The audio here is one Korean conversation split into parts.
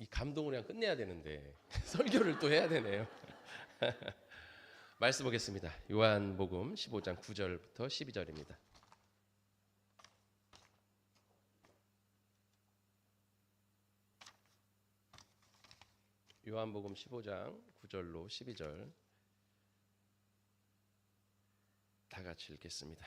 감동을 그냥 끝내야 되는데 설교를 또 해야 되네요. 말씀 보겠습니다. 요한복음 15장 9절부터 12절입니다. 요한복음 15장 9절로 12절 다 같이 읽겠습니다.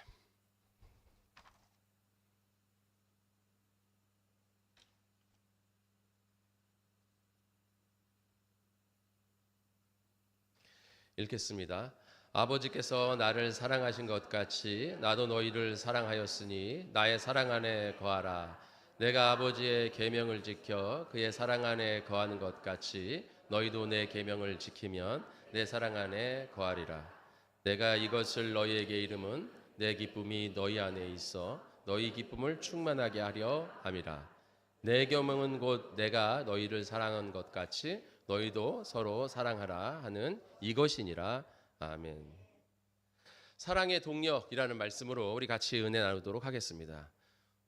읽겠습니다. 아버지께서 나를 사랑하신 것 같이 나도 너희를 사랑하였으니 나의 사랑 안에 거하라. 내가 아버지의 계명을 지켜 그의 사랑 안에 거하는 것 같이 너희도 내 계명을 지키면 내 사랑 안에 거하리라. 내가 이것을 너희에게 이름은 내 기쁨이 너희 안에 있어 너희 기쁨을 충만하게 하려 함이라. 내 계명은 곧 내가 너희를 사랑한 것 같이 너희도 서로 사랑하라 하는 이것이니라. 아멘. 사랑의 동력이라는 말씀으로 우리 같이 은혜 나누도록 하겠습니다.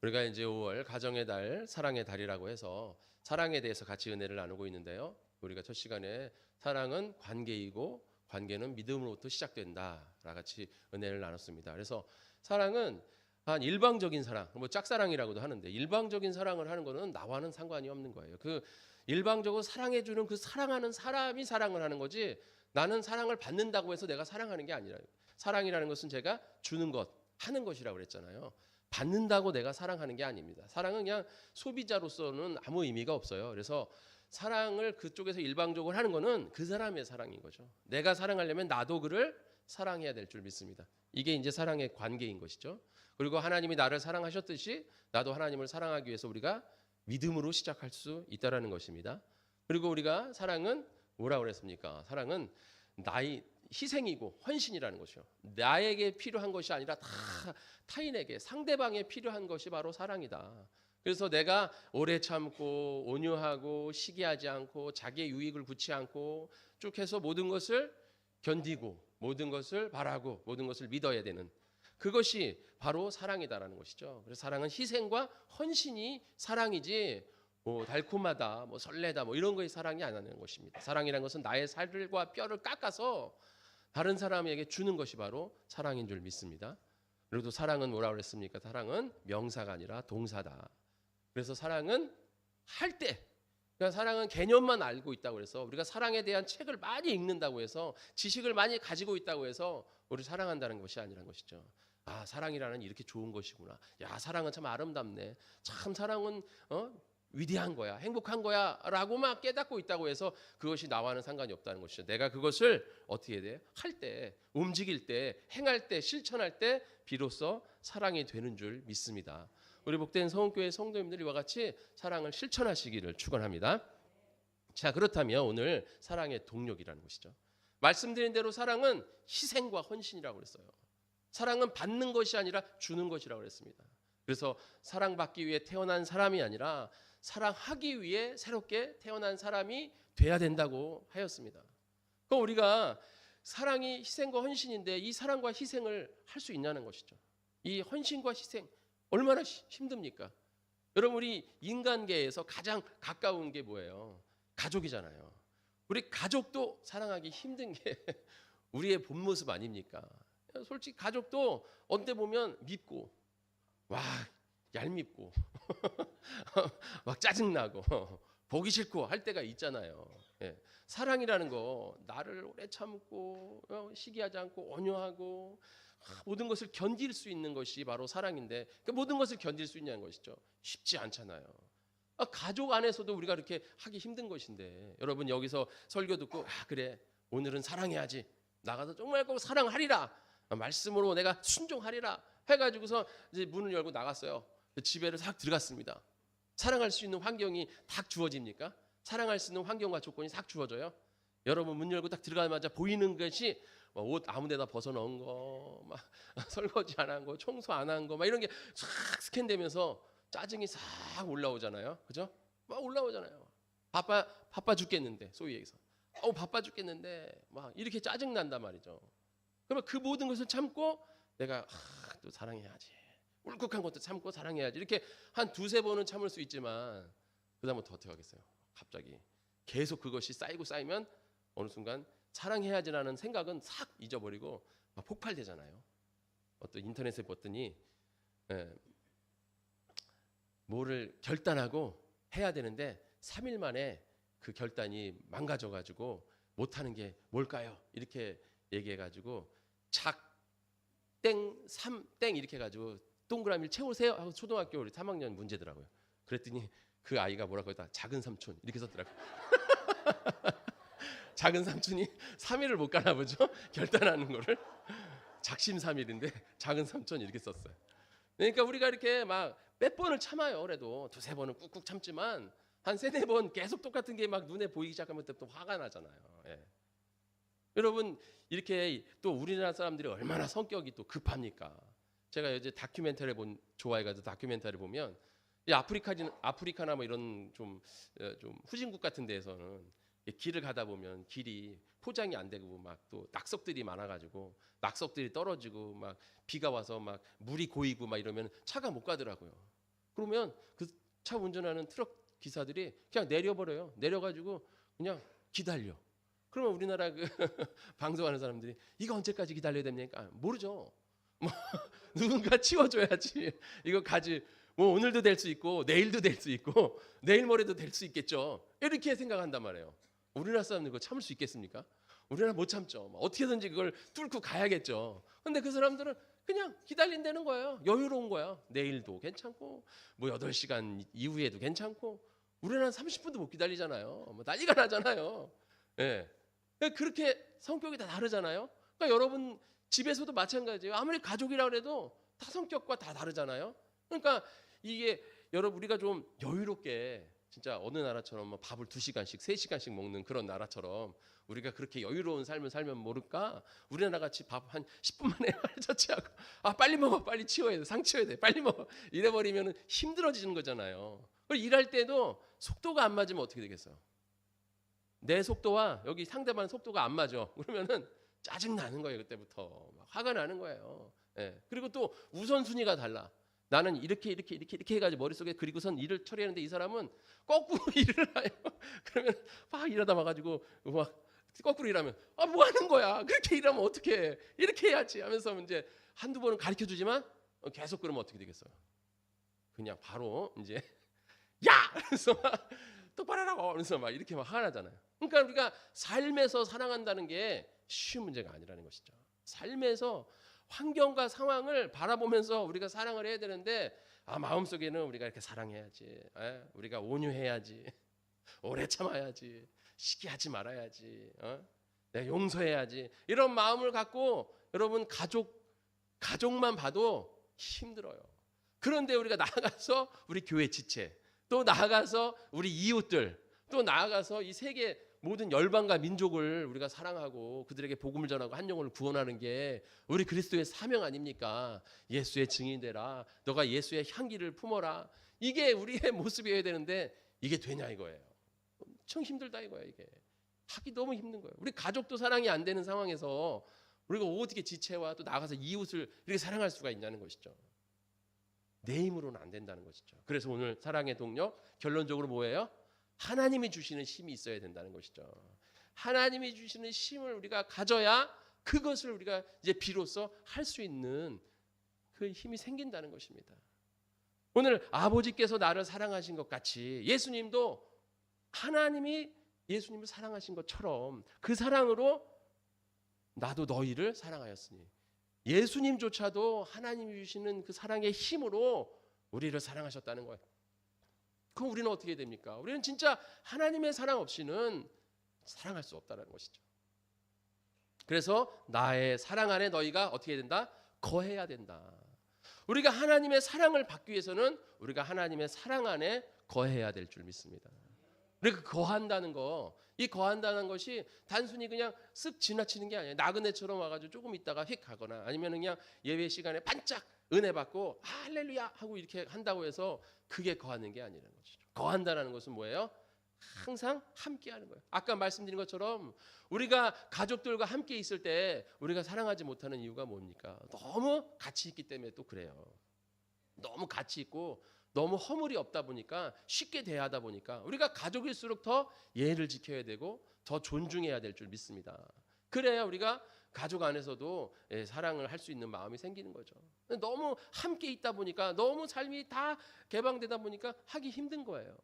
우리가 이제 5월 가정의 달, 사랑의 달이라고 해서 사랑에 대해서 같이 은혜를 나누고 있는데요. 우리가 첫 시간에 사랑은 관계이고 관계는 믿음으로부터 시작된다 라 같이 은혜를 나눴습니다. 그래서 사랑은 한 일방적인 사랑, 뭐 짝사랑이라고도 하는데 일방적인 사랑을 하는 거는 나와는 상관이 없는 거예요. 그 일방적으로 사랑해주는 그 사랑하는 사람이 사랑을 하는 거지 나는 사랑을 받는다고 해서 내가 사랑하는 게 아니라 사랑이라는 것은 제가 주는 것, 하는 것이라고 그랬잖아요. 받는다고 내가 사랑하는 게 아닙니다. 사랑은 그냥 소비자로서는 아무 의미가 없어요. 그래서 사랑을 그쪽에서 일방적으로 하는 거는 그 사람의 사랑인 거죠. 내가 사랑하려면 나도 그를 사랑해야 될 줄 믿습니다. 이게 이제 사랑의 관계인 것이죠. 그리고 하나님이 나를 사랑하셨듯이 나도 하나님을 사랑하기 위해서 우리가 믿음으로 시작할 수 있다라는 것입니다. 그리고 우리가 사랑은 뭐라고 그랬습니까? 사랑은 나의 희생이고 헌신이라는 것이요. 나에게 필요한 것이 아니라 다 타인에게 상대방에 필요한 것이 바로 사랑이다. 그래서 내가 오래 참고 온유하고 시기하지 않고 자기의 유익을 굳지 않고 쭉 해서 모든 것을 견디고 모든 것을 바라고 모든 것을 믿어야 되는 그것이 바로 사랑이다라는 것이죠. 그래서 사랑은 희생과 헌신이 사랑이지 뭐 달콤하다, 뭐 설레다, 뭐 이런 거의 사랑이 아니라는 것입니다. 사랑이라는 것은 나의 살과 뼈를 깎아서 다른 사람에게 주는 것이 바로 사랑인 줄 믿습니다. 그리고 또 사랑은 뭐라고 그랬습니까? 사랑은 명사가 아니라 동사다. 그래서 사랑은 할 때, 그러니까 사랑은 개념만 알고 있다고 해서 우리가 사랑에 대한 책을 많이 읽는다고 해서 지식을 많이 가지고 있다고 해서 우리를 사랑한다는 것이 아니라는 것이죠. 아, 사랑이라는 이렇게 좋은 것이구나. 야, 사랑은 참 아름답네. 참 사랑은 위대한 거야, 행복한 거야 라고만 깨닫고 있다고 해서 그것이 나와는 상관이 없다는 것이죠. 내가 그것을 어떻게 해야 돼요? 할 때, 움직일 때, 행할 때, 실천할 때 비로소 사랑이 되는 줄 믿습니다. 우리 복된 성교회 성도님들이 이와 같이 사랑을 실천하시기를 축원합니다. 자, 그렇다면 오늘 사랑의 동력이라는 것이죠. 말씀드린 대로 사랑은 희생과 헌신이라고 그랬어요. 사랑은 받는 것이 아니라 주는 것이라고 그랬습니다. 그래서 사랑받기 위해 태어난 사람이 아니라 사랑하기 위해 새롭게 태어난 사람이 돼야 된다고 하였습니다. 그럼 우리가 사랑이 희생과 헌신인데 이 사랑과 희생을 할 수 있냐는 것이죠. 이 헌신과 희생 얼마나 힘듭니까? 여러분, 우리 인간계에서 가장 가까운 게 뭐예요? 가족이잖아요. 우리 가족도 사랑하기 힘든 게 우리의 본 모습 아닙니까? 솔직히 가족도 언제 보면 밉고 와 얄밉고 막 짜증나고 보기 싫고 할 때가 있잖아요. 예. 사랑이라는 거 나를 오래 참고 시기하지 않고 온유하고 모든 것을 견딜 수 있는 것이 바로 사랑인데 그 모든 것을 견딜 수 있냐는 것이죠. 쉽지 않잖아요. 가족 안에서도 우리가 이렇게 하기 힘든 것인데 여러분 여기서 설교 듣고 그래 오늘은 사랑해야지 나가서 정말 꼭 사랑하리라 말씀으로 내가 순종하리라 해가지고서 이제 문을 열고 나갔어요. 집에를 싹 들어갔습니다. 사랑할 수 있는 환경이 딱 주어집니까? 사랑할 수 있는 환경과 조건이 싹 주어져요? 여러분 문 열고 딱 들어가자마자 보이는 것이 옷 아무데나 벗어놓은 거, 막 설거지 안 한 거, 청소 안 한 거, 막 이런 게 싹 스캔되면서 짜증이 싹 올라오잖아요, 그죠? 막 올라오잖아요. 바빠 죽겠는데 소위 얘기해서, 바빠 죽겠는데 막 이렇게 짜증 난단 말이죠. 그러면 그 모든 것을 참고 내가 또 사랑해야지, 울컥한 것도 참고 사랑해야지 이렇게 한 두세 번은 참을 수 있지만 그다음부터 어떻게 하겠어요? 갑자기 계속 그것이 쌓이고 쌓이면 어느 순간 사랑해야지라는 생각은 싹 잊어버리고 막 폭발되잖아요. 어떤 인터넷에 봤더니 뭐를 결단하고 해야 되는데 3일 만에 그 결단이 망가져가지고 못하는 게 뭘까요? 이렇게 얘기해가지고 작땡 3땡 이렇게 해가지고 동그라미를 채우세요 하고 초등학교 우리 3학년 문제더라고요. 그랬더니 그 아이가 뭐라고 했다, 작은 삼촌 이렇게 썼더라고요. 작은 삼촌이 3일을 못 가나 보죠. 결단하는 거를 작심삼일인데 작은 삼촌 이렇게 썼어요. 그러니까 우리가 이렇게 막 몇 번을 참아요. 그래도 두세 번은 꾹꾹 참지만 한 세네 번 계속 똑같은 게 막 눈에 보이기 시작하면 또 화가 나잖아요. 예. 여러분 이렇게 또 우리나라 사람들이 얼마나 성격이 또 급합니까? 제가 이제 다큐멘터리 좋아해가지고 다큐멘터리 보면 이 아프리카나 뭐 이런 좀 후진국 같은 데에서는 길을 가다 보면 길이 포장이 안 되고 막 또 낙석들이 많아가지고 낙석들이 떨어지고 막 비가 와서 막 물이 고이고 막 이러면 차가 못 가더라고요. 그러면 그 차 운전하는 트럭 기사들이 그냥 내려버려요. 내려가지고 그냥 기다려. 그러면 우리나라 그 방송하는 사람들이 이거 언제까지 기다려야 됩니까? 모르죠. 뭐 누군가 치워줘야지. 이거 가지. 뭐 오늘도 될 수 있고 내일도 될 수 있고 내일 모레도 될 수 있겠죠. 이렇게 생각한단 말이에요. 우리나라 사람들 그거 참을 수 있겠습니까? 우리나라 못 참죠. 어떻게든지 그걸 뚫고 가야겠죠. 근데 그 사람들은 그냥 기다린다는 거예요. 여유로운 거야. 내일도 괜찮고 뭐 8시간 이후에도 괜찮고 우리나라는 30분도 못 기다리잖아요. 뭐 난리가 나잖아요. 예. 그렇게 성격이 다 다르잖아요. 그러니까 여러분 집에서도 마찬가지예요. 아무리 가족이라 해도 다 성격과 다 다르잖아요. 그러니까 이게 여러분 우리가 좀 여유롭게 진짜 어느 나라처럼 뭐 밥을 2시간씩 3시간씩 먹는 그런 나라처럼 우리가 그렇게 여유로운 삶을 살면 모를까? 우리나라 같이 밥 한 10분 만에 처치하고 빨리 먹어, 빨리 치워야 돼, 상 치워야 돼, 빨리 먹어 이래버리면 힘들어지는 거잖아요. 일할 때도 속도가 안 맞으면 어떻게 되겠어요? 내 속도와 여기 상대방 속도가 안 맞아. 그러면은 짜증 나는 거예요. 그때부터 막 화가 나는 거예요. 예. 그리고 또 우선순위가 달라. 나는 이렇게 해가지고 머릿속에 그리고선 일을 처리하는데 이 사람은 거꾸로 일을 해요. 그러면 막 일하다 와가지고 막 거꾸로 일하면 뭐 하는 거야? 그렇게 일하면 어떻게 해? 이렇게 해야지 하면서 이제 한두 번은 가르쳐 주지만 계속 그러면 어떻게 되겠어요? 그냥 바로 이제 야! 그래서 막 똑바로 하라고 하면서 막 이렇게 막 화가 나잖아요. 그러니까 우리가 삶에서 사랑한다는 게 쉬운 문제가 아니라는 것이죠. 삶에서 환경과 상황을 바라보면서 우리가 사랑을 해야 되는데 마음속에는 우리가 이렇게 사랑해야지, 우리가 온유해야지, 오래 참아야지, 시기하지 말아야지, 내가 용서해야지 이런 마음을 갖고 여러분 가족만 봐도 힘들어요. 그런데 우리가 나아가서 우리 교회 지체, 또 나아가서 우리 이웃들, 또 나아가서 이 세계 모든 열방과 민족을 우리가 사랑하고 그들에게 복음을 전하고 한 영혼을 구원하는 게 우리 그리스도의 사명 아닙니까? 예수의 증인 되라. 너가 예수의 향기를 품어라. 이게 우리의 모습이어야 되는데 이게 되냐 이거예요. 엄청 힘들다 이거예요. 이게 하기 너무 힘든 거예요. 우리 가족도 사랑이 안 되는 상황에서 우리가 어떻게 지체와 또 나가서 이웃을 이렇게 사랑할 수가 있냐는 것이죠. 내 힘으로는 안 된다는 것이죠. 그래서 오늘 사랑의 동력 결론적으로 뭐예요? 하나님이 주시는 힘이 있어야 된다는 것이죠. 하나님이 주시는 힘을 우리가 가져야 그것을 우리가 이제 비로소 할 수 있는 그 힘이 생긴다는 것입니다. 오늘 아버지께서 나를 사랑하신 것 같이 예수님도 하나님이 예수님을 사랑하신 것처럼 그 사랑으로 나도 너희를 사랑하였으니 예수님조차도 하나님이 주시는 그 사랑의 힘으로 우리를 사랑하셨다는 거예요. 그럼 우리는 어떻게 됩니까? 우리는 진짜 하나님의 사랑 없이는 사랑할 수 없다는 것이죠. 그래서 나의 사랑 안에 너희가 어떻게 된다? 거해야 된다. 우리가 하나님의 사랑을 받기 위해서는 우리가 하나님의 사랑 안에 거해야 될 줄 믿습니다. 우리가 거한다는 거, 이 거한다는 것이 단순히 그냥 쓱 지나치는 게 아니에요. 나그네처럼 와가지고 조금 있다가 휙 가거나 아니면 그냥 예배 시간에 반짝 은혜 받고 할렐루야 하고 이렇게 한다고 해서 그게 거하는 게 아니라는 것이죠. 거한다는 것은 뭐예요? 항상 함께하는 거예요. 아까 말씀드린 것처럼 우리가 가족들과 함께 있을 때 우리가 사랑하지 못하는 이유가 뭡니까? 너무 같이 있기 때문에 또 그래요. 너무 같이 있고 너무 허물이 없다 보니까 쉽게 대하다 보니까 우리가 가족일수록 더 예의를 지켜야 되고 더 존중해야 될 줄 믿습니다. 그래야 우리가 가족 안에서도 사랑을 할 수 있는 마음이 생기는 거죠. 너무 함께 있다 보니까 너무 삶이 다 개방되다 보니까 하기 힘든 거예요.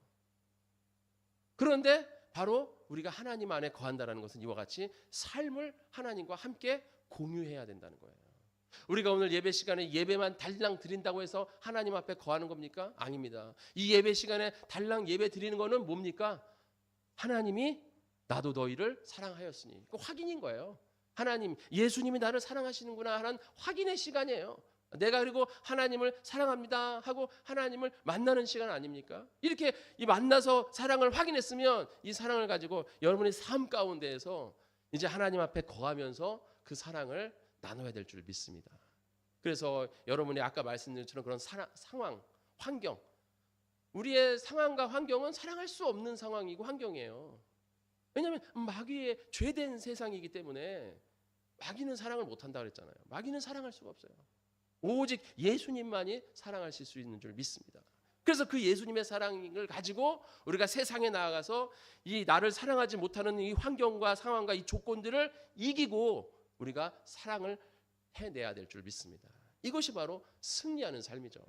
그런데 바로 우리가 하나님 안에 거한다는 것은 이와 같이 삶을 하나님과 함께 공유해야 된다는 거예요. 우리가 오늘 예배 시간에 예배만 달랑 드린다고 해서 하나님 앞에 거하는 겁니까? 아닙니다. 이 예배 시간에 달랑 예배 드리는 거는 뭡니까? 하나님이 나도 너희를 사랑하였으니. 그 확인인 거예요. 하나님, 예수님이 나를 사랑하시는구나 하는 확인의 시간이에요. 내가 그리고 하나님을 사랑합니다 하고 하나님을 만나는 시간 아닙니까? 이렇게 이 만나서 사랑을 확인했으면 이 사랑을 가지고 여러분의 삶 가운데에서 이제 하나님 앞에 거하면서 그 사랑을 나눠야 될 줄 믿습니다. 그래서 여러분이 아까 말씀드린 것처럼 그런 상황, 환경, 우리의 상황과 환경은 사랑할 수 없는 상황이고 환경이에요. 왜냐하면 마귀의 죄된 세상이기 때문에 마귀는 사랑을 못한다 그랬잖아요. 마귀는 사랑할 수가 없어요. 오직 예수님만이 사랑하실 수 있는 줄 믿습니다. 그래서 그 예수님의 사랑을 가지고 우리가 세상에 나아가서 이 나를 사랑하지 못하는 이 환경과 상황과 이 조건들을 이기고 우리가 사랑을 해내야 될 줄 믿습니다. 이것이 바로 승리하는 삶이죠.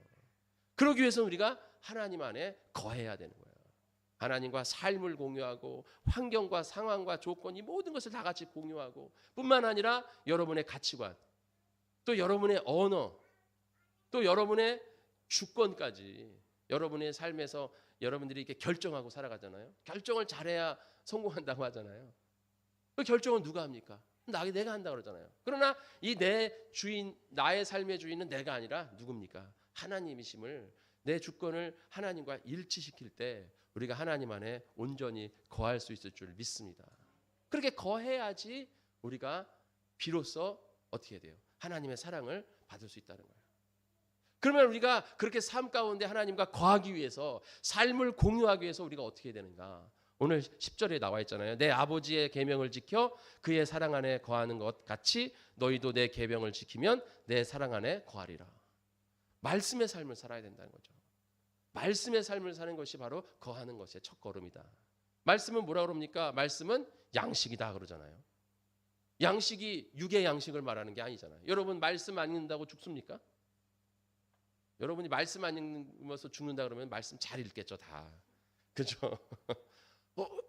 그러기 위해서는 우리가 하나님 안에 거해야 되는 거예요. 하나님과 삶을 공유하고 환경과 상황과 조건 이 모든 것을 다 같이 공유하고 뿐만 아니라 여러분의 가치관 또 여러분의 언어 또 여러분의 주권까지 여러분의 삶에서 여러분들이 이렇게 결정하고 살아가잖아요. 결정을 잘해야 성공한다고 하잖아요. 그 결정은 누가 합니까? 내가 한다고 그러잖아요. 그러나 이 내 주인, 나의 삶의 주인은 내가 아니라 누굽니까? 하나님이심을 내 주권을 하나님과 일치시킬 때 우리가 하나님 안에 온전히 거할 수 있을 줄 믿습니다. 그렇게 거해야지 우리가 비로소 어떻게 해야 돼요? 하나님의 사랑을 받을 수 있다는 거예요. 그러면 우리가 그렇게 삶 가운데 하나님과 거하기 위해서 삶을 공유하기 위해서 우리가 어떻게 해야 되는가? 오늘 10절에 나와 있잖아요. 내 아버지의 계명을 지켜 그의 사랑 안에 거하는 것 같이 너희도 내 계명을 지키면 내 사랑 안에 거하리라. 말씀의 삶을 살아야 된다는 거죠. 말씀의 삶을 사는 것이 바로 거하는 것의 첫걸음이다. 말씀은 뭐라 그럽니까? 말씀은 양식이다 그러잖아요. 양식이 육의 양식을 말하는 게 아니잖아요. 여러분 말씀 안 읽는다고 죽습니까? 여러분이 말씀 안 읽으면서 죽는다 그러면 말씀 잘 읽겠죠 다. 그죠?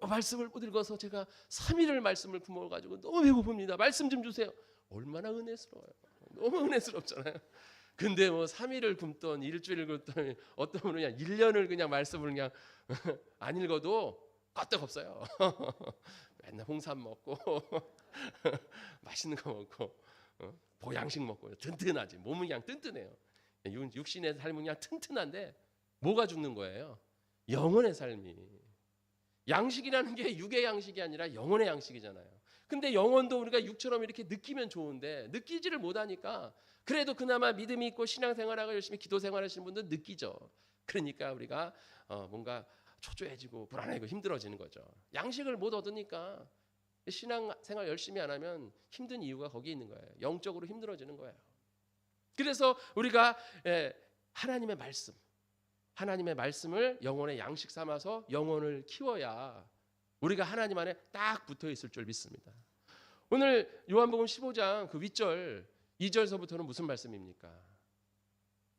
말씀을 못 읽어서 제가 3일을 말씀을 굶어가지고 너무 배고픕니다. 말씀 좀 주세요. 얼마나 은혜스러워요. 너무 은혜스럽잖아요. 근데 뭐 3일을 굶던 일주일을 굶던 어떤 분은 그냥 1년을 그냥 말씀을 그냥 안 읽어도 끄떡없어요. 맨날 홍삼 먹고 맛있는 거 먹고 보양식 먹고 튼튼하지. 몸은 그냥 튼튼해요. 육신의 삶은 그냥 튼튼한데 뭐가 죽는 거예요? 영혼의 삶이. 양식이라는 게 육의 양식이 아니라 영혼의 양식이잖아요. 근데 영혼도 우리가 육처럼 이렇게 느끼면 좋은데 느끼지를 못하니까 그래도 그나마 믿음이 있고 신앙생활하고 열심히 기도생활하시는 분들은 느끼죠. 그러니까 우리가 뭔가 초조해지고 불안해지고 힘들어지는 거죠. 양식을 못 얻으니까 신앙생활 열심히 안 하면 힘든 이유가 거기 있는 거예요. 영적으로 힘들어지는 거예요. 그래서 우리가 하나님의 말씀을 영혼의 양식 삼아서 영혼을 키워야 우리가 하나님 안에 딱 붙어 있을 줄 믿습니다. 오늘 요한복음 15장 그 윗절 2절서부터는 무슨 말씀입니까?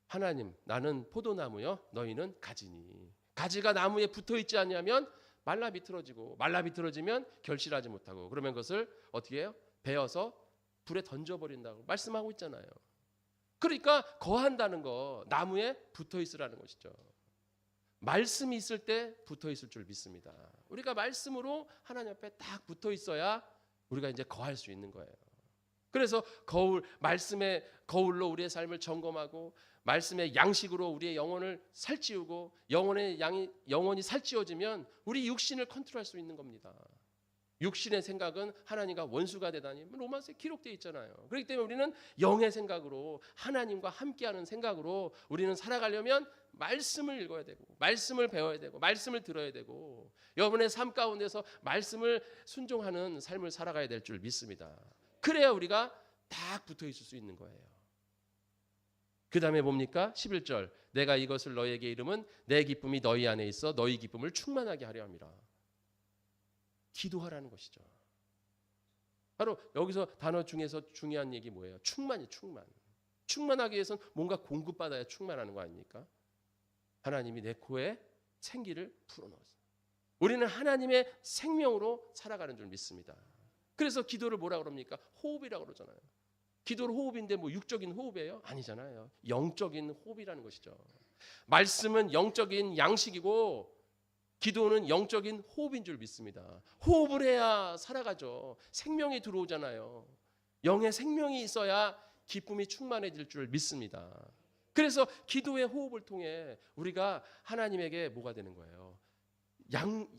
하나님, 나는 포도나무요, 너희는 가지니. 가지가 나무에 붙어 있지 않냐면 말라 비틀어지면 결실하지 못하고 그러면 그것을 어떻게 해요? 베어서 불에 던져버린다고 말씀하고 있잖아요. 그러니까 거한다는 거 나무에 붙어 있으라는 것이죠. 말씀이 있을 때 붙어 있을 줄 믿습니다. 우리가 말씀으로 하나님 앞에 딱 붙어 있어야 우리가 이제 거할 수 있는 거예요. 그래서 말씀의 거울로 우리의 삶을 점검하고 말씀의 양식으로 우리의 영혼을 살찌우고 영혼이 살찌워지면 우리 육신을 컨트롤할 수 있는 겁니다. 육신의 생각은 하나님과 원수가 되다니 로마서에 기록되어 있잖아요. 그렇기 때문에 우리는 영의 생각으로 하나님과 함께하는 생각으로 우리는 살아가려면 말씀을 읽어야 되고 말씀을 배워야 되고 말씀을 들어야 되고 여러분의 삶 가운데서 말씀을 순종하는 삶을 살아가야 될 줄 믿습니다. 그래야 우리가 딱 붙어 있을 수 있는 거예요. 그 다음에 뭡니까? 11절. 내가 이것을 너희에게 이름은 내 기쁨이 너희 안에 있어 너희 기쁨을 충만하게 하려 함이라. 기도하라는 것이죠. 바로 여기서 단어 중에서 중요한 얘기 뭐예요? 충만이 충만. 충만하기 위해서는 뭔가 공급받아야 충만하는 거 아닙니까? 하나님이 내 코에 생기를 불어넣었어요. 우리는 하나님의 생명으로 살아가는 줄 믿습니다. 그래서 기도를 뭐라 그럽니까? 호흡이라고 그러잖아요. 기도를 호흡인데 뭐 육적인 호흡이에요? 아니잖아요. 영적인 호흡이라는 것이죠. 말씀은 영적인 양식이고 기도는 영적인 호흡인 줄 믿습니다. 호흡을 해야 살아가죠. 생명이 들어오잖아요. 영의 생명이 있어야 기쁨이 충만해질 줄 믿습니다. 그래서 기도의 호흡을 통해 우리가 하나님에게 뭐가 되는 거예요?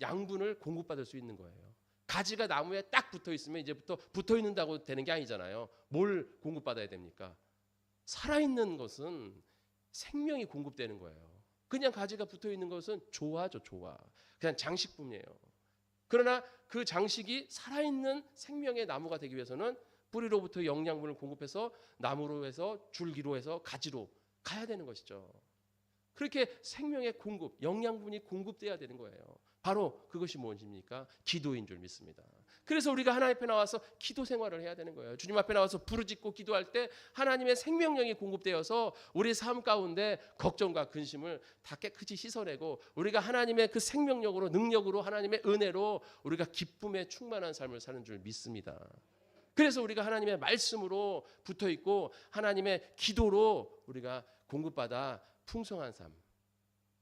양분을 공급받을 수 있는 거예요. 가지가 나무에 딱 붙어 있으면 이제부터 붙어 있는다고 되는 게 아니잖아요. 뭘 공급받아야 됩니까? 살아있는 것은 생명이 공급되는 거예요. 그냥 가지가 붙어 있는 것은 조화죠, 조화. 그냥 장식품이에요. 그러나 그 장식이 살아있는 생명의 나무가 되기 위해서는 뿌리로부터 영양분을 공급해서 나무로 해서 줄기로 해서 가지로 가야 되는 것이죠. 그렇게 생명의 공급, 영양분이 공급돼야 되는 거예요. 바로 그것이 무엇입니까? 기도인 줄 믿습니다. 그래서 우리가 하나님 앞에 나와서 기도 생활을 해야 되는 거예요. 주님 앞에 나와서 부르짖고 기도할 때 하나님의 생명력이 공급되어서 우리 삶 가운데 걱정과 근심을 다 깨끗이 씻어내고 우리가 하나님의 그 생명력으로 능력으로 하나님의 은혜로 우리가 기쁨에 충만한 삶을 사는 줄 믿습니다. 그래서 우리가 하나님의 말씀으로 붙어 있고 하나님의 기도로 우리가 공급받아 풍성한 삶,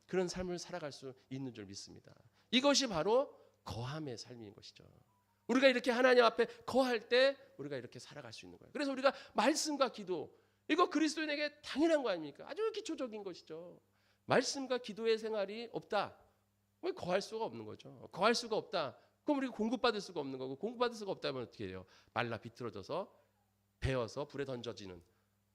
그런 삶을 살아갈 수 있는 줄 믿습니다. 이것이 바로 거함의 삶인 것이죠. 우리가 이렇게 하나님 앞에 거할 때 우리가 이렇게 살아갈 수 있는 거예요. 그래서 우리가 말씀과 기도, 이거 그리스도인에게 당연한 거 아닙니까? 아주 기초적인 것이죠. 말씀과 기도의 생활이 없다, 왜 거할 수가 없는 거죠. 거할 수가 없다, 그럼 우리가 공급받을 수가 없는 거고, 공급받을 수가 없다면 어떻게 해요? 말라 비틀어져서 베어서 불에 던져지는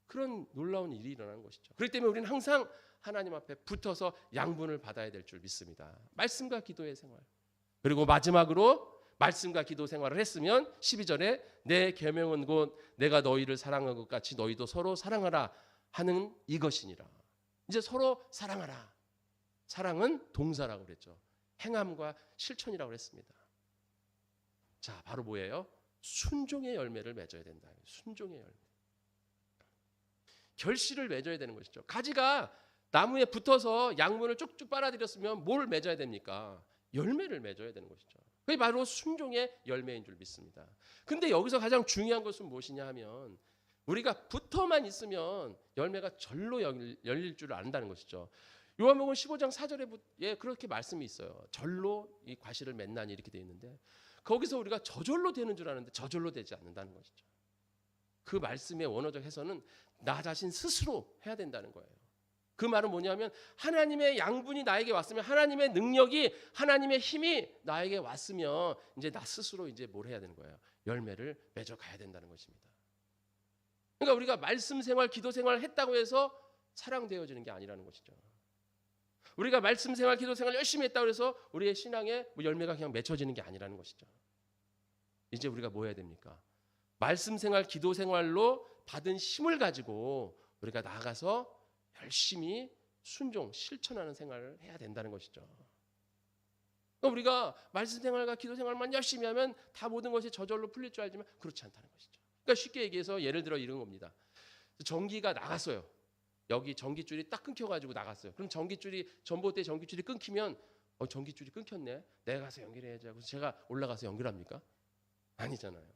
그런 놀라운 일이 일어나는 것이죠. 그렇기 때문에 우리는 항상 하나님 앞에 붙어서 양분을 받아야 될 줄 믿습니다. 말씀과 기도의 생활. 그리고 마지막으로 말씀과 기도 생활을 했으면 12절에 내 계명은 곧 내가 너희를 사랑한 것 같이 너희도 서로 사랑하라 하는 이것이니라. 이제 서로 사랑하라. 사랑은 동사라고 그랬죠. 행함과 실천이라고 그랬습니다. 자, 바로 뭐예요? 순종의 열매를 맺어야 된다. 순종의 열매. 결실을 맺어야 되는 것이죠. 가지가 나무에 붙어서 양분을 쭉쭉 빨아들였으면 뭘 맺어야 됩니까? 열매를 맺어야 되는 것이죠. 그게 바로 순종의 열매인 줄 믿습니다. 근데 여기서 가장 중요한 것은 무엇이냐 하면 우리가 붙어만 있으면 열매가 절로 열릴 줄 안다는 것이죠. 요한복음 15장 4절에 그렇게 말씀이 있어요. 절로 이 과실을 맺나니 이렇게 되어 있는데 거기서 우리가 저절로 되는 줄 아는데 저절로 되지 않는다는 것이죠. 그 말씀의 원어적 해석은 나 자신 스스로 해야 된다는 거예요. 그 말은 뭐냐면 하나님의 양분이 나에게 왔으면, 하나님의 능력이, 하나님의 힘이 나에게 왔으면 이제 나 스스로 이제 뭘 해야 되는 거예요? 열매를 맺어 가야 된다는 것입니다. 그러니까 우리가 말씀 생활, 기도 생활을 했다고 해서 사랑되어지는 게 아니라는 것이죠. 우리가 말씀 생활, 기도 생활 열심히 했다고 해서 우리의 신앙의 열매가 그냥 맺혀지는 게 아니라는 것이죠. 이제 우리가 뭐 해야 됩니까? 말씀 생활, 기도 생활로 받은 힘을 가지고 우리가 나가서 열심히 순종, 실천하는 생활을 해야 된다는 것이죠. 우리가 말씀 생활과 기도 생활만 열심히 하면 다 모든 것이 저절로 풀릴 줄 알지만 그렇지 않다는 것이죠. 그러니까 쉽게 얘기해서 예를 들어 이런 겁니다. 전기가 나갔어요. 여기 전기줄이 딱 끊겨가지고 나갔어요. 그럼 전기줄이, 전봇대 전기줄이 끊기면 전기줄이 끊겼네, 내가 가서 연결해야지 하고 제가 올라가서 연결합니까? 아니잖아요.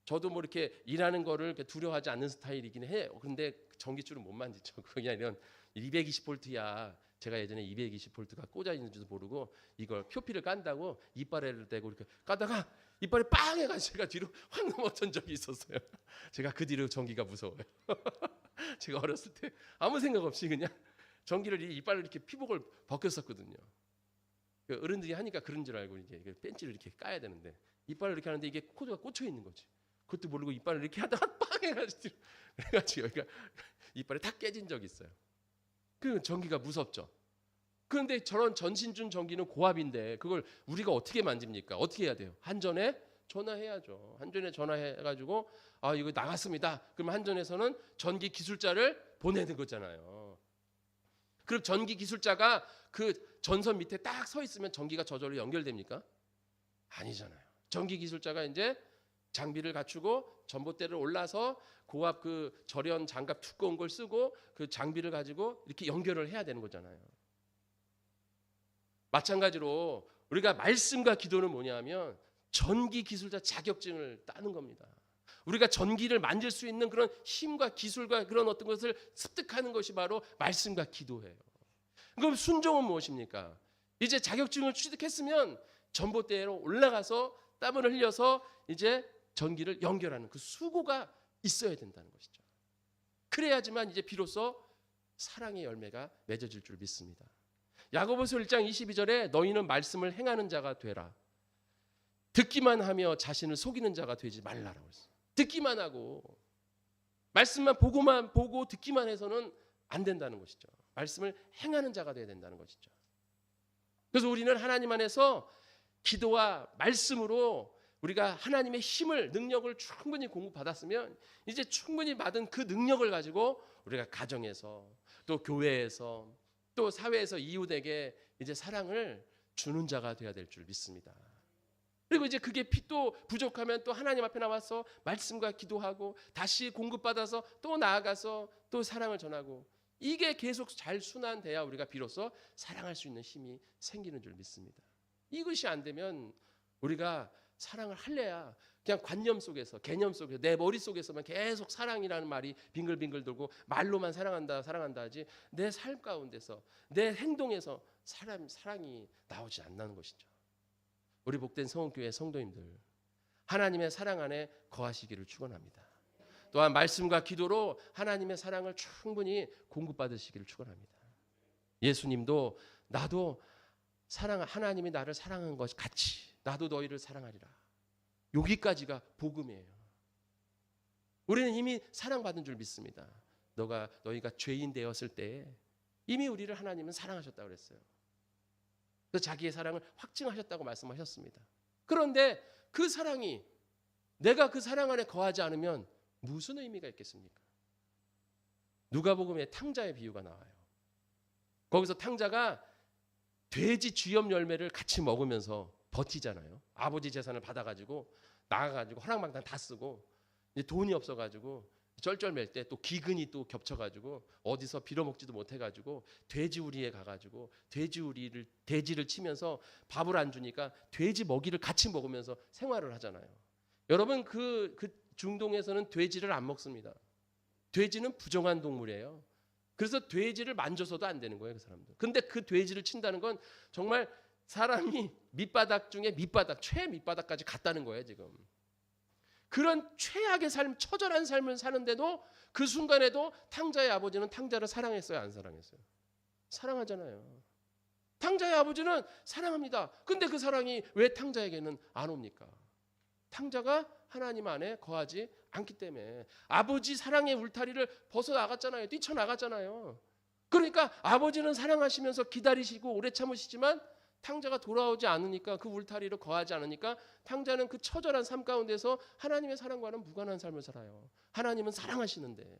저도 뭐 이렇게 일하는 거를 두려워하지 않는 스타일이긴 해요. 근데 전기줄은 못 만지죠. 그냥 이런 220볼트야. 제가 예전에 220볼트가 꽂아 있는지도 모르고 이걸 표피를 깐다고 이빨에를 대고 이렇게 까다가 이빨이 빵 해가지고 제가 뒤로 확 넘어진 적이 있었어요. 제가 그 뒤로 전기가 무서워요. 제가 어렸을 때 아무 생각 없이 그냥 전기를 이빨을 이렇게 피복을 벗겼었거든요. 어른들이 하니까 그런 줄 알고 이게 벤치를 이렇게 까야 되는데 이빨을 이렇게 하는데 이게 코드가 꽂혀 있는 거지. 그것도 모르고 이빨을 이렇게 하다가 빵 해가지고 그래가지고 여기가 이빨이 다 깨진 적이 있어요. 그 전기가 무섭죠. 그런데 저런 전신준 전기는 고압인데 그걸 우리가 어떻게 만집니까? 어떻게 해야 돼요? 한전에 전화해야죠. 한전에 전화해가지고 이거 나갔습니다. 그러면 한전에서는 전기 기술자를 보내는 거잖아요. 그럼 전기 기술자가 그 전선 밑에 딱 서 있으면 전기가 저절로 연결됩니까? 아니잖아요. 전기 기술자가 이제 장비를 갖추고 전봇대를 올라서 고압 그 절연 장갑 두꺼운 걸 쓰고 그 장비를 가지고 이렇게 연결을 해야 되는 거잖아요. 마찬가지로 우리가 말씀과 기도는 뭐냐면 전기 기술자 자격증을 따는 겁니다. 우리가 전기를 만질 수 있는 그런 힘과 기술과 그런 어떤 것을 습득하는 것이 바로 말씀과 기도예요. 그럼 순종은 무엇입니까? 이제 자격증을 취득했으면 전봇대로 올라가서 땀을 흘려서 이제 전기를 연결하는 그 수고가 있어야 된다는 것이죠. 그래야지만 이제 비로소 사랑의 열매가 맺어질 줄 믿습니다. 야고보서 1장 22절에 너희는 말씀을 행하는 자가 되라. 듣기만 하며 자신을 속이는 자가 되지 말라라고 했어요. 듣기만 하고 말씀만 보고 듣기만 해서는 안 된다는 것이죠. 말씀을 행하는 자가 되어야 된다는 것이죠. 그래서 우리는 하나님 안에서 기도와 말씀으로 우리가 하나님의 힘을 능력을 충분히 공급받았으면 이제 충분히 받은 그 능력을 가지고 우리가 가정에서 또 교회에서 또 사회에서 이웃에게 이제 사랑을 주는 자가 되어야 될 줄 믿습니다. 그리고 이제 그게 또 부족하면 또 하나님 앞에 나와서 말씀과 기도하고 다시 공급받아서 또 나아가서 또 사랑을 전하고 이게 계속 잘 순환돼야 우리가 비로소 사랑할 수 있는 힘이 생기는 줄 믿습니다. 이것이 안 되면 우리가 사랑을 할래야 그냥 관념 속에서 개념 속에서 내 머릿속에서만 계속 사랑이라는 말이 빙글빙글 돌고 말로만 사랑한다 하지 내 삶 가운데서 내 행동에서 사랑이 나오지 않는 것이죠. 우리 복된 성원교회 성도님들 하나님의 사랑 안에 거하시기를 축원합니다. 또한 말씀과 기도로 하나님의 사랑을 충분히 공급받으시기를 축원합니다. 예수님도 나도 하나님이 나를 사랑한 것 같이 나도 너희를 사랑하리라. 여기까지가 복음이에요. 우리는 이미 사랑받은 줄 믿습니다. 너희가 죄인 되었을 때 이미 우리를 하나님은 사랑하셨다고 그랬어요. 그래서 자기의 사랑을 확증하셨다고 말씀하셨습니다. 그런데 그 사랑이 내가 그 사랑 안에 거하지 않으면 무슨 의미가 있겠습니까? 누가복음에 탕자의 비유가 나와요. 거기서 탕자가 돼지 쥐염 열매를 같이 먹으면서 버티잖아요. 아버지 재산을 받아가지고 나가가지고 허랑방탕 다 쓰고 이제 돈이 없어가지고 쩔쩔맬 때 또 기근이 또 겹쳐가지고 어디서 빌어먹지도 못해가지고 돼지우리에 가가지고 돼지를 치면서 밥을 안 주니까 돼지 먹이를 같이 먹으면서 생활을 하잖아요. 여러분 그 중동에서는 돼지를 안 먹습니다. 돼지는 부정한 동물이에요. 그래서 돼지를 만져서도 안 되는 거예요, 그 사람들. 근데 그 돼지를 친다는 건 정말 사람이 밑바닥 중에 밑바닥, 최밑바닥까지 갔다는 거예요, 지금. 그런 최악의 삶, 처절한 삶을 사는데도 그 순간에도 탕자의 아버지는 탕자를 사랑했어요, 안 사랑했어요? 사랑하잖아요. 탕자의 아버지는 사랑합니다. 근데 그 사랑이 왜 탕자에게는 안 옵니까? 탕자가 하나님 안에 거하지 않기 때문에 아버지 사랑의 울타리를 벗어나갔잖아요. 뛰쳐나갔잖아요. 그러니까 아버지는 사랑하시면서 기다리시고 오래 참으시지만 탕자가 돌아오지 않으니까 그 울타리로 거하지 않으니까 탕자는 그 처절한 삶 가운데서 하나님의 사랑과는 무관한 삶을 살아요. 하나님은 사랑하시는데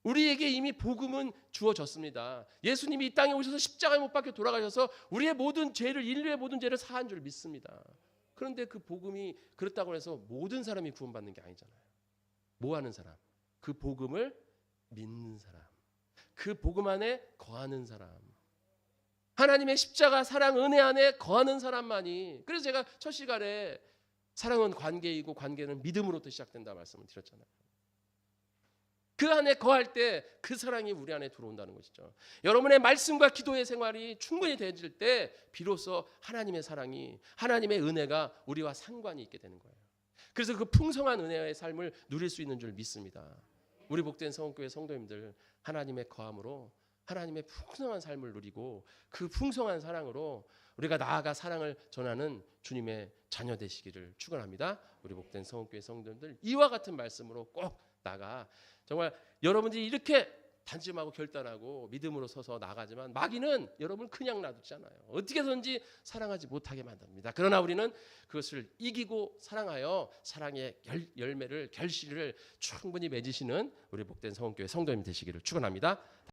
우리에게 이미 복음은 주어졌습니다. 예수님이 이 땅에 오셔서 십자가에 못 박혀 돌아가셔서 우리의 모든 죄를 인류의 모든 죄를 사한 줄 믿습니다. 그런데 그 복음이 그렇다고 해서 모든 사람이 구원받는 게 아니잖아요. 뭐 하는 사람? 그 복음을 믿는 사람. 그 복음 안에 거하는 사람. 하나님의 십자가 사랑 은혜 안에 거하는 사람만이. 그래서 제가 첫 시간에 사랑은 관계이고 관계는 믿음으로부터 시작된다 말씀을 드렸잖아요. 그 안에 거할 때 그 사랑이 우리 안에 들어온다는 것이죠. 여러분의 말씀과 기도의 생활이 충분히 되어질 때 비로소 하나님의 사랑이 하나님의 은혜가 우리와 상관이 있게 되는 거예요. 그래서 그 풍성한 은혜의 삶을 누릴 수 있는 줄 믿습니다. 우리 복된 성원교회 성도님들 하나님의 거함으로 하나님의 풍성한 삶을 누리고 그 풍성한 사랑으로 우리가 나아가 사랑을 전하는 주님의 자녀 되시기를 축원합니다. 우리 복된 성원교회 성도님들 이와 같은 말씀으로 꼭 나가 정말 여러분들이 이렇게 단심하고 결단하고 믿음으로 서서 나가지만 마귀는 여러분을 그냥 놔두잖아요. 어떻게든지 사랑하지 못하게 만듭니다. 그러나 우리는 그것을 이기고 사랑하여 사랑의 열매를 결실을 충분히 맺으시는 우리 복된 성원교회 성도님 되시기를 축원합니다.